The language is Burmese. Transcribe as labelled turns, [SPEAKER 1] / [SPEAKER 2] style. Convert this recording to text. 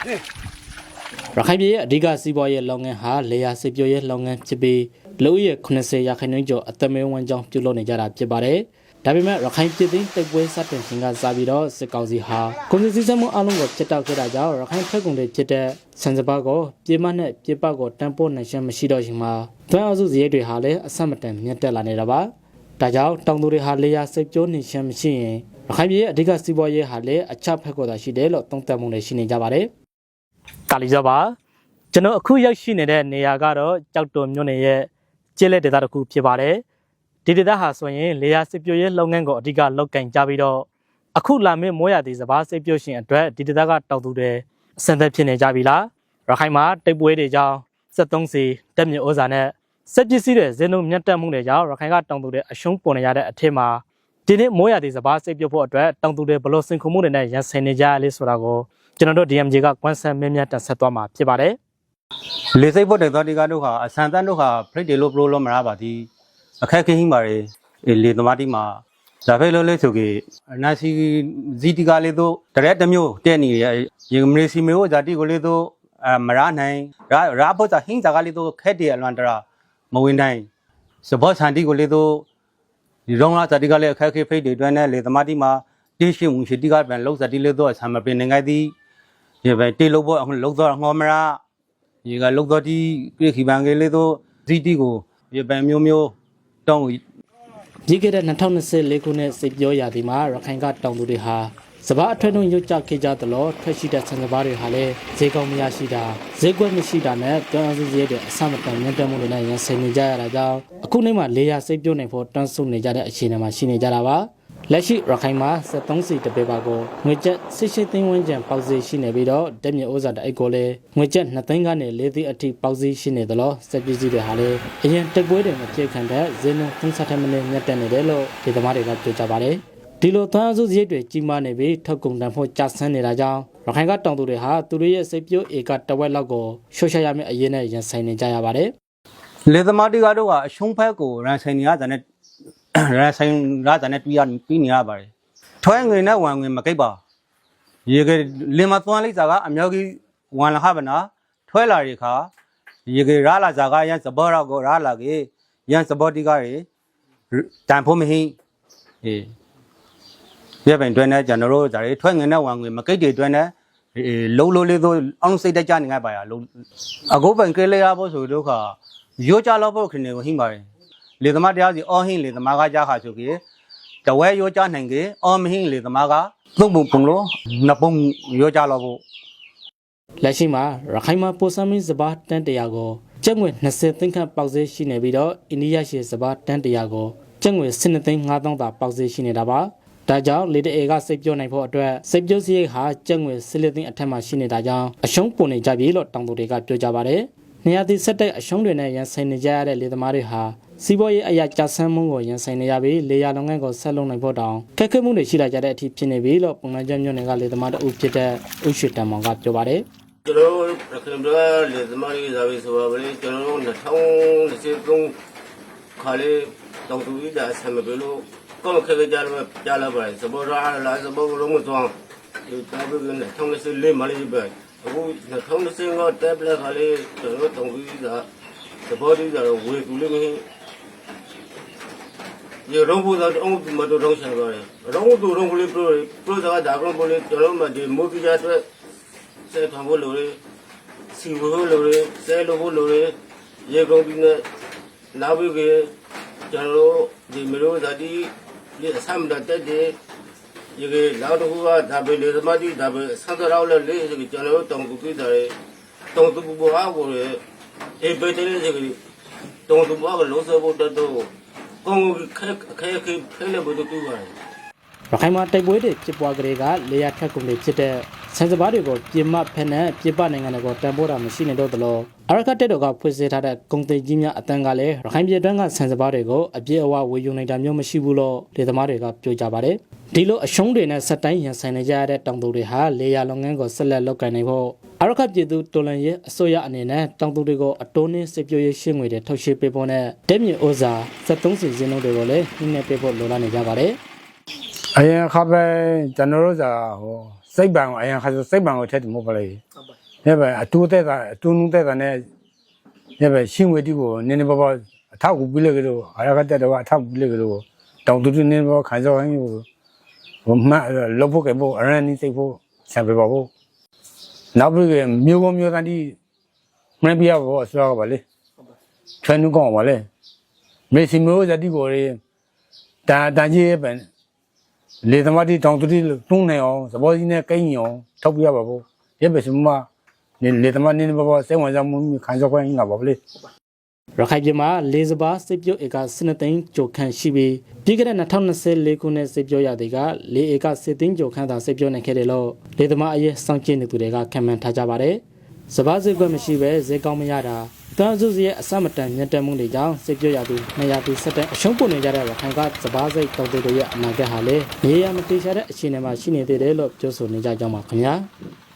[SPEAKER 1] ခိုင်ပြည်ရဲ့အဓိကစီးပွားရေးလုပ်ငန်းဟာလေယာစစ်ပြိုရဲ့လုပ်ငန်းဖြစ်ပြီးလူဦးရေ80ရာခိုင်နှုန်းကျော်အသက်မွေးဝမ်းကြောင်းပြုလုပ်နေကြတာဖြစ်ပါတယ်။ဒါပေမဲ့ရခိုင်ပြည်သိမ်းတိုက်ပွဲစတင်ခြင်းကစပြီးတော့စစ်ကောင်စီဟာကုန်စည်စည်မှုအလုံးကိုပြတ်တောက်ခဲ့တာကြောင့်ရခိုင်ဖက်ကုန်တွေဖြစ်တဲ့စံစပါးကိုပြေမနဲ့ပြေပကိုတန်ဖိုးနိုင်ရှင်းမရှိတော့ခြင်းမှာသွမ်းအစုစရိတ်တွေဟာလည်းအဆက်မတန်မြင့်တက်လာနေတာပါ။ဒါကြောင့်တောင်သူတွေဟာလေယာစစ်ပြိုနေရှင်းမရှိရင်ရခိုင်ပြည်ရဲ့အဓိကစီးပွားရေးဟာလည်းအချက်ဖက်ကိုသာရှိတယ်လို့သုံးသပ်မှုတွေရှိနေကြပါတယ်။ကာလီကျော်ပါကျွန်တော်အခုရောက်ရှိနေတဲ့နေရာကတော့ကြောက်တုံမြို့နယ်ရဲ့ကျေးလက်ဒေသတစ်ခုဖြစ်ပါတယ်ဒီဒေသဟာဆိုရင်လေယာစစ်ပြိုရဲ့လုပ်ငန်းကိုအဓိကလုပ်ကင်ကြပြီးတော့အခုလာမယ့်မိုးရသည့်စပါးစစ်ပြိုရှင်အတွက်ဒီဒေသကတောက်သူတွေအစံသက်ဖြစ်နေကြပြီလားရခိုင်မှာတိတ်ပွဲတွေကြောင့်73စီတက်မြေဩဇာနဲ့စက်ပစ္စည်းတွေဇင်းတို့မြတ်တက်မှုတွေကြောင့်ရခိုင်ကတောင်သူတွေအရှုံးပေါ်နေရတဲ့အထက်မှာဒီနေ့မိုးရသည့်စပါးစစ်ပြိုဖို့အတွက်တောင်သူတွေဘလို့စင်ခုမှုတွေနဲ့ရန်ဆိုင်နေကြရလဲဆိုတာကိုကျွန်တော်တို့ DMG ကကွမ်းဆန်းမင်းမြတ်တက်ဆက်သွားမှာဖြစ်ပါတယ်
[SPEAKER 2] လေစိတ်ဖို့တဲ့တော်ဒီကတော့ဟာအဆန်တန်းတို့ဟာဖရိတ်တယ်လို့ပလို့လို့မရပါသည်အခက်ခဲဟင်းပါလေသမားတီမှာဒါပဲလို့လေဆိုကေနာစီဇီတီကလေးတို့တရက်တစ်မျိုးတဲ့နေရမလေးစီမျိုးဇာတိကိုလေးတို့မရနိုင်ရာဖို့သာဟင်းစားကလေးတို့ခက်တယ်အလွန်တရာမဝင်နိုင်စဘောဆန်တီကိုလေးတို့ဒီရောင်းလာဇာတိကလေးအခက်ခဲဖိတ်တွေတွန်းတဲ့လေသမားတီမှာတေးရှိဝင်ရှိတီကပြန်လောက်ဇာတိလေးတို့အဆန်မပင်နိုင်သည်ဒီပဲတေးလို့ဖို့အခုလောက်တော့ငေါမရာဒီကလုတ်တော်ဒီပြခိပန်ကလေးတို့ဇီတီကိုပြပန်မျိုးမျိုးတောင်းဒ
[SPEAKER 1] ီကတဲ့2024ခုနှစ်စစ်ပြောရာသီမှာရခိုင်ကတောင်သူတွေဟာစပားအထွတ်ထွန်းရုတ်ကြခဲ့ကြသလိုထွက်ရှိတဲ့ဆန်စပါးတွေဟာလည်းဈေးကောင်းမရရှိတာဈေးကွက်မရှိတာနဲ့ပြောင်းစည်းတဲ့အဆမတန်မြင့်တက်မှုတွေနဲ့ရင်ဆိုင်နေကြရတာကြောင့်အခုနေ့မှာလေယာစိတ်ပြုတ်နိုင်ဖို့တန်းဆုနေကြတဲ့အခြေအနေမှာရှိနေကြတာပါလက်ရှိရခိုင်မှာ73စီတပေပါကိုငွေကျပ်18သိန်းဝန်းကျင်ပေါက်ဈေးရှိနေပြီးတော့တက်မြေဩဇာတအိတ်ကိုလည်းငွေကျပ်2သိန်းကနေ4သိန်းအထိပေါက်ဈေးရှိနေသလိုစက်ပစ္စည်းတွေဟာလည်းအရင်တက်ပွဲတွေမပြေခံတဲ့ဈေးနှုန်း30ထက်မနည်းမြတ်တက်နေတယ်လို့ဒီသမားတွေကပြောကြပါတယ်ဒီလိုသွမ်းအစုစရိတ်တွေကြီးမားနေပြီးထုတ်ကုန်တန်ဖို့ကျဆင်းနေတာကြောင့်ရခိုင်ကတောင်သူတွေဟာသူတို့ရဲ့စိတ်ပြိုးဧကတဝက်လောက်ကိုရှုတ်ချရမယ့်အရေးနဲ့ရင်ဆိုင်နေကြရပါတယ်လ
[SPEAKER 2] ေသမားတွေကတော့အရှုံးဖက်ကိုရန်ဆိုင်နေရတဲ့ရဆိုင်ရာဇာနဲ့ပြီးနေရပါတယ်ထွဲငွေနဲ့ဝမ်ငွေမကိတ်ပါရေကလင်မသွမ်းလိုက်စားကအမျိုးကြီးဝမ်လာဟဗနာထွဲလာရခါရေကရာလာစားကရန်စဘောရောက်ကိုရာလာကေရန်စဘောတိကရတန်ဖို့မဟင်းပြပင်တွဲနဲ့ကျွန်တော်တို့ဇာတွေထွဲငွေနဲ့ဝမ်ငွေမကိတ်တွေတွဲနဲ့လုံးလုံးလေးတို့အောင်စိတ်တကြနေငါပါရလုံးအခုပင်ကလေးရဖို့ဆိုတော့ခါရိုးကြလောက်ဖို့ခင်းနေကိုဟင်းပါတယ်လေသမားတရားစီအော်ဟင်းလေသမားကကြားခါဆိုကေတဝဲရောကြနိုင်ကေအော်မဟင်းလေသမားကသုံးပုံလို့နှစ်ပုံရောကြလောက်ဖို့လ
[SPEAKER 1] က်ရှိမှာရခိုင်မှာပိုစမင်းစပါးတန်းတရာကိုကျပ်ငွေ20သိန်းခန့်ပေါက်ဈေးရှိနေပြီးတော့အိန္ဒိယရှိစပါးတန်းတရာကိုကျပ်ငွေ12သိန်း5000သာပေါက်ဈေးရှိနေတာပါဒါကြောင့်လေတအေကစိတ်ပြောနိုင်ဖို့အတွက်စိတ်ပြောစရိတ်ဟာကျပ်ငွေ14သိန်းအထက်မှာရှိနေတာကြောင့်အရှုံးပုံနေကြပြီလို့တောင်သူတွေကပြောကြပါတယ်နေရာသည့်စက်တဲ့အရှုံးတွေနဲ့ရန်ဆိုင်နေကြရတဲ့လေသမားတွေဟာစီးပွားရေးအရာကျဆင်းမှုကိုရန်ဆိုင်နေရပြီးလေယာလုပ်ငန်းကိုဆက်လုပ်နိုင်ဖို့တောင်ခက်ခဲမှုတွေရှိလာကြတဲ့အထိဖြစ်နေပြီလို့ပုံမှန်ကျမြို့နယ်ကလေသမားတို့ဖြစ်တဲ့ဥရှိတံမောင်ကပြောပါတယ်
[SPEAKER 3] ကျွန်တော်ရခိုင်ပြည်လေသမားရေးဇာဝေဆိုပါပဲကျွန်တော်2023ခါလေးတောင်သူကြီးဒါဆံမပြလို့ကောင်းခက်ကြလို့ကြားလာပါတယ်စဘောရာလာစဘောလုံးမသွားဒီတာဘယ်နဲ့2024မလေးပဲအခု2025တက်ပလက်ခါလေးကျွန်တော်တောင်သူကြီးဒါစဘောကြီးဒါဝေကူလေးမင်းရေရုံးဖို့တော့အုံးမတော်တော့ဆက်သွားတယ်ရုံးတို့ရုံးကလေးပရိုဒါဒါကလုံးလေးကျွန်တော်မှဒီမိုးကြီးအတွက်ဆဲထောင်ဖို့လိုလေစီဖို့လိုလေဆဲလို့ဖို့လိုလေရေကုန်ပြီးနဲ့နောက်ပြီးကကျွန်တော်ဒီမလို့ဇာတိဒီအဆမ်းတက်တဲ့ရေကလောက်တော့ကဒါပဲလေသမားကြီးဒါပဲဆန်းတော်လည်းလေကျွန်တော်တောင်ကူပြီးတယ်တောင်တူဘောအားကိုအေးပဲတဲ့လေတောင်တူဘောကလုံးစေဖို့တော့ကောင်းခဲခဲလေဘုဒ္ဓတူပါ
[SPEAKER 1] ရခိုင်မှာတိုက်ပွဲတွေဖြစ်ပွားကြတဲ့ကလေယာထက်ကုန်တွေဖြစ်တဲ့ဆန်စပါးတွေကိုပြင်မဖက်နဲ့ပြင်ပနိုင်ငံတွေကိုတန်ဖိုးတာမရှိနေတော့သလိုအရကတက်တော်ကဖွင့်စေထားတဲ့ကုန်သိကြီးများအတန်းကလည်းရခိုင်ပြည်တွင်းကဆန်စပါးတွေကိုအပြည့်အဝဝေယူနိုင်တာမျိုးမရှိဘူးလို့ဒေသမားတွေကပြောကြပါတယ်ဒီလိုအရှုံးတွေနဲ့စက်တိုင်းရန်ဆိုင်နေကြရတဲ့တောင်သူတွေဟာလေယာလုပ်ငန်းကိုဆက်လက်လုပ်ကိုင်နိုင်ဖို့အရကပြည်သူတော်လှန်ရေးအစိုးရအနေနဲ့တောင်သူတွေကိုအတိုးနှင်းစစ်ပြိုးရေးရှင်းငွေတွေထုတ်ရှင်းပေးဖို့နဲ့တက်မြေဩဇာ73စီစင်းလုံးတွေကိုလည်းနှင်းနေပေးဖို့လိုလားနေကြပါတယ်အ
[SPEAKER 4] ရင်ခါပဲကျွန်တော်တို့ကဟို စိတ်ပံကိုအရင်ခါဆိုစိတ်ပံကိုထက်တယ်မဟုတ်ပါလေဒါပဲအတူနုတဲ့တဲ့နဲ့ဒါပဲရှင်းဝေတီကိုနည်းနည်းပါးပါးအထောက်ကူပြလိုက်ကြလို့အရာကတက်တော့အထောက်ကူပြလိုက်ကြလို့တောင်တူတူနည်းနည်းပါးခံစားရင်းကိုဘမလောက်ဖို့ကဖို့အရန်နီးစိတ်ဖို့ဆံပြပါဖို့နောက်ပြီးမျိုးကောမျိုးတန်းဒီမင်းပြရဖို့ဆိုတော့ပါလေချွန်းနုကောင်းပါလေမေစီမျိုးဇတိကိုရေတာကြီးရဲ့ပန်လေသမားတိတောင်တူတီတွန်းနေအောင်သဘောကြီးနဲ့ကိန်းအောင်ထောက်ပြရပါဖို့ဒီပဲစမလေသမားနင်းဘောစေဝန်ဆောင်မှုခံစားခွင့်ငါပါလေ
[SPEAKER 1] ရခိုင်ပြည်မှာလေစပါစစ်ပြုတ်ဧက12သိန်းကျော်ခန့်ရှိပြီးပြီးခဲ့တဲ့2024ခုနှစ်စစ်ပြုတ်ရတဲ့ကလေဧက7သိန်းကျော်ခန့်သာစစ်ပြုတ်နိုင်ခဲ့တယ်လို့လေသမားအရေးစောင့်ကြည့်နေသူတွေကခန့်မှန်းထားကြပါတယ်။စပါစစ်ကွက်မရှိပဲဈေးကောင်းမရတာတန်းစုစီရဲ့အစမတန်မြင့်တက်မှုတွေကြောင့်စစ်ပြုတ်ရသူ200တိဆက်တဲ့အရှုံးပွင့်နေကြတဲ့ရခိုင်ကစပါစိတ်တောင်တွေရဲ့အနာဂတ်ဟာလည်းနေရာမတိကျတဲ့အခြေအနေမှာရှိနေသေးတယ်လို့ပြောဆိုနေကြကြောင်းပါခင်ဗျာ။